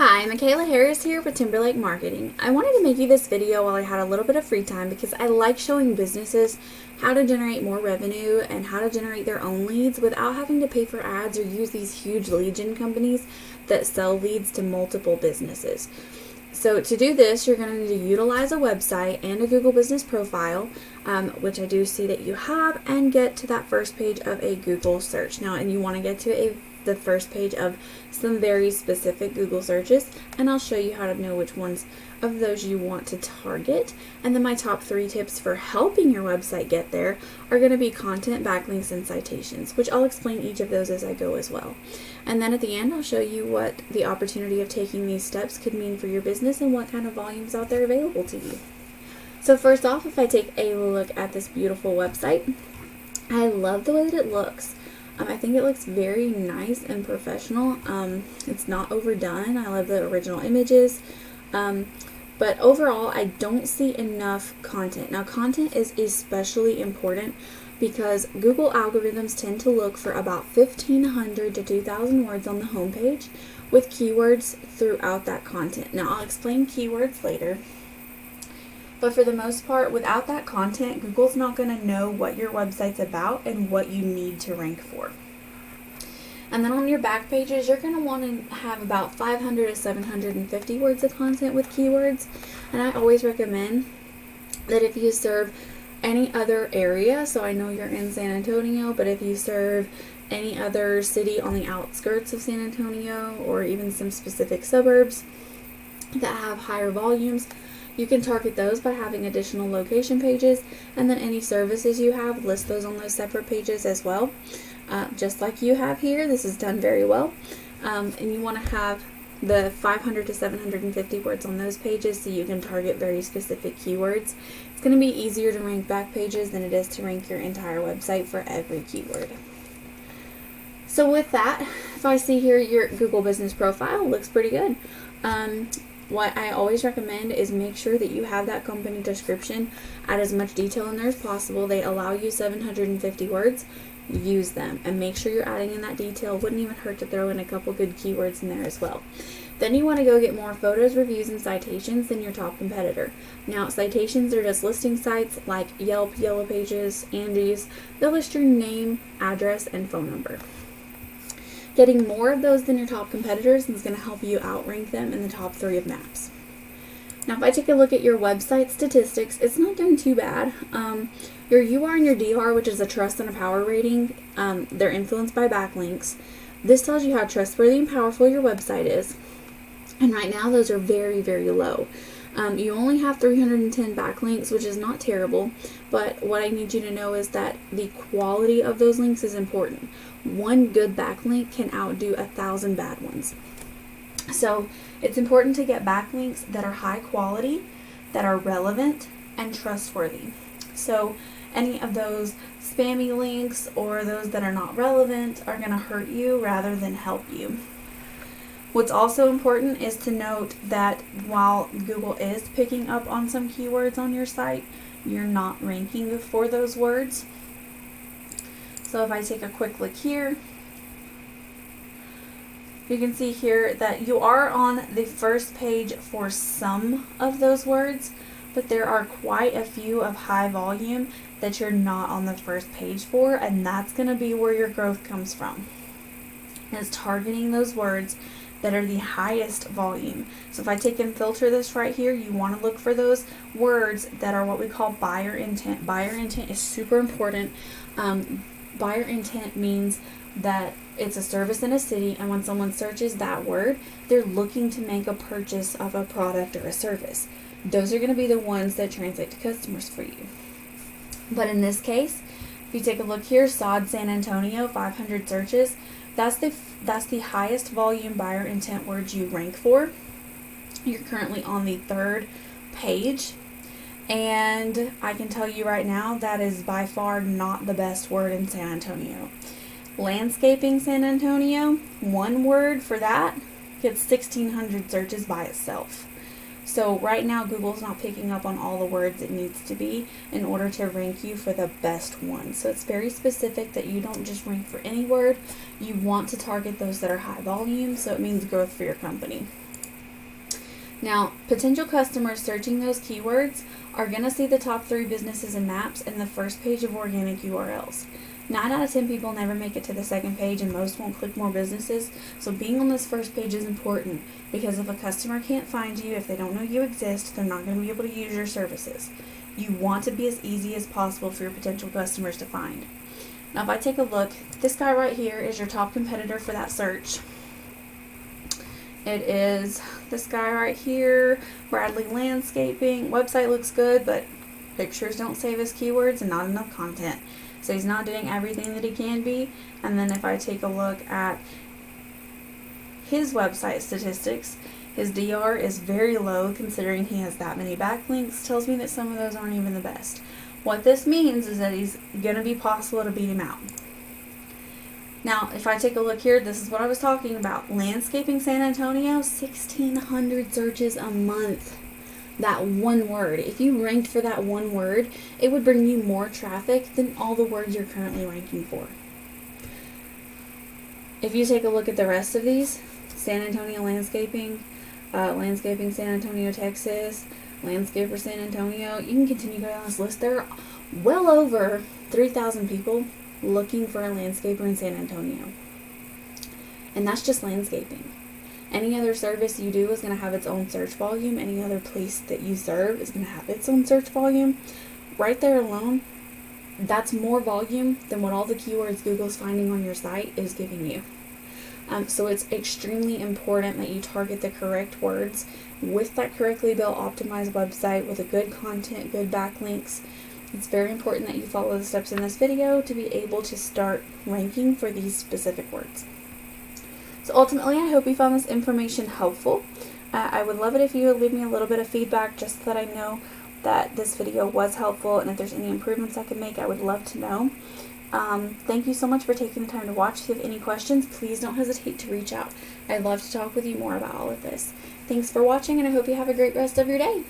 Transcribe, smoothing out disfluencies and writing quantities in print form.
Hi, Michaela Harris here with Timberlake Marketing. I wanted to make you this video while I had a little bit of free time because I like showing businesses how to generate more revenue and how to generate their own leads without having to pay for ads or use these huge lead gen companies that sell leads to multiple businesses. So to do this, you're going to need to utilize a website and a Google Business Profile, which I do see that you have, and get to that first page of a Google search. Now, and you want to get to the first page of some very specific Google searches, and I'll show you how to know which ones of those you want to target. And then my top 3 tips for helping your website get there are going to be content, backlinks, and citations, which I'll explain each of those as I go as well. And then at the end, I'll show you what the opportunity of taking these steps could mean for your business and what kind of volumes out there available to you. So first off, if I take a look at this beautiful website, I love the way that it looks. I think it looks very nice and professional. It's not overdone. I love the original images. But overall, I don't see enough content. Now, content is especially important because Google algorithms tend to look for about 1,500 to 2,000 words on the homepage with keywords throughout that content. Now, I'll explain keywords later. But for the most part, without that content, Google's not going to know what your website's about and what you need to rank for. And then on your back pages, you're going to want to have about 500 to 750 words of content with keywords. And I always recommend that if you serve any other area, so I know you're in San Antonio, but if you serve any other city on the outskirts of San Antonio or even some specific suburbs that have higher volumes, you can target those by having additional location pages, and then any services you have, list those on those separate pages as well. Just like you have here, this is done very well. And you want to have the 500 to 750 words on those pages so you can target very specific keywords. It's going to be easier to rank back pages than it is to rank your entire website for every keyword. So with that, if I see here your Google Business Profile looks pretty good. What I always recommend is make sure that you have that company description, add as much detail in there as possible. They allow you 750 words. Use them and make sure you're adding in that detail. Wouldn't even hurt to throw in a couple good keywords in there as well. Then you want to go get more photos, reviews, and citations than your top competitor. Now, citations are just listing sites like Yelp, Yellow Pages, Angie's. They'll list your name, address, and phone number. Getting more of those than your top competitors is going to help you outrank them in the top 3 of maps. Now, if I take a look at your website statistics, it's not doing too bad. Your UR and your DR, which is a trust and a power rating, they're influenced by backlinks. This tells you how trustworthy and powerful your website is. And right now, those are very, very low. You only have 310 backlinks, which is not terrible, but what I need you to know is that the quality of those links is important. One good backlink can outdo 1,000 bad ones. So it's important to get backlinks that are high quality, that are relevant, and trustworthy. So any of those spammy links or those that are not relevant are going to hurt you rather than help you. What's also important is to note that while Google is picking up on some keywords on your site, you're not ranking for those words. So if I take a quick look here, you can see here that you are on the first page for some of those words, but there are quite a few of high volume that you're not on the first page for, and that's going to be where your growth comes from. Is targeting those words that are the highest volume. So if I take and filter this right here, you want to look for those words that are what we call buyer intent. Buyer intent is super important. Buyer intent means that it's a service in a city, and when someone searches that word, they're looking to make a purchase of a product or a service. Those are going to be the ones that translate to customers for you. But in this case, if you take a look here, sod San Antonio, 500 searches, that's the highest volume buyer intent words you rank for. You're currently on the 3rd page. And I can tell you right now, that is by far not the best word in San Antonio. Landscaping San Antonio, one word for that gets 1,600 searches by itself. So right now, Google's not picking up on all the words it needs to be in order to rank you for the best one. So it's very specific that you don't just rank for any word. You want to target those that are high volume, so it means growth for your company. Now, potential customers searching those keywords are going to see the top 3 businesses and maps in the first page of organic URLs. 9 out of 10 people never make it to the second page, and most won't click more businesses. So being on this first page is important, because if a customer can't find you, if they don't know you exist, they're not going to be able to use your services. You want to be as easy as possible for your potential customers to find. Now, if I take a look, this guy right here is your top competitor for that search. It is this guy right here, Bradley Landscaping. Website looks good, but pictures don't save as keywords and not enough content. So he's not doing everything that he can be. And then if I take a look at his website statistics, his DR is very low considering he has that many backlinks. Tells me that some of those aren't even the best. What this means is that he's going to be possible to beat him out. Now, if I take a look here, this is what I was talking about. Landscaping San Antonio, 1,600 searches a month. That one word. If you ranked for that one word, it would bring you more traffic than all the words you're currently ranking for. If you take a look at the rest of these, San Antonio Landscaping, Landscaping San Antonio, Texas, Landscaper San Antonio, you can continue going down this list. There are well over 3,000 people looking for a landscaper in San Antonio. And that's just landscaping. Any other service you do is going to have its own search volume. Any other place that you serve is going to have its own search volume. Right there alone, that's more volume than what all the keywords Google's finding on your site is giving you. So it's extremely important that you target the correct words with that correctly built, optimized website with a good content, good backlinks. It's very important that you follow the steps in this video to be able to start ranking for these specific words. So ultimately, I hope you found this information helpful. I would love it if you would leave me a little bit of feedback just so that I know that this video was helpful, and if there's any improvements I can make, I would love to know. Thank you so much for taking the time to watch. If you have any questions, please don't hesitate to reach out. I'd love to talk with you more about all of this. Thanks for watching, and I hope you have a great rest of your day.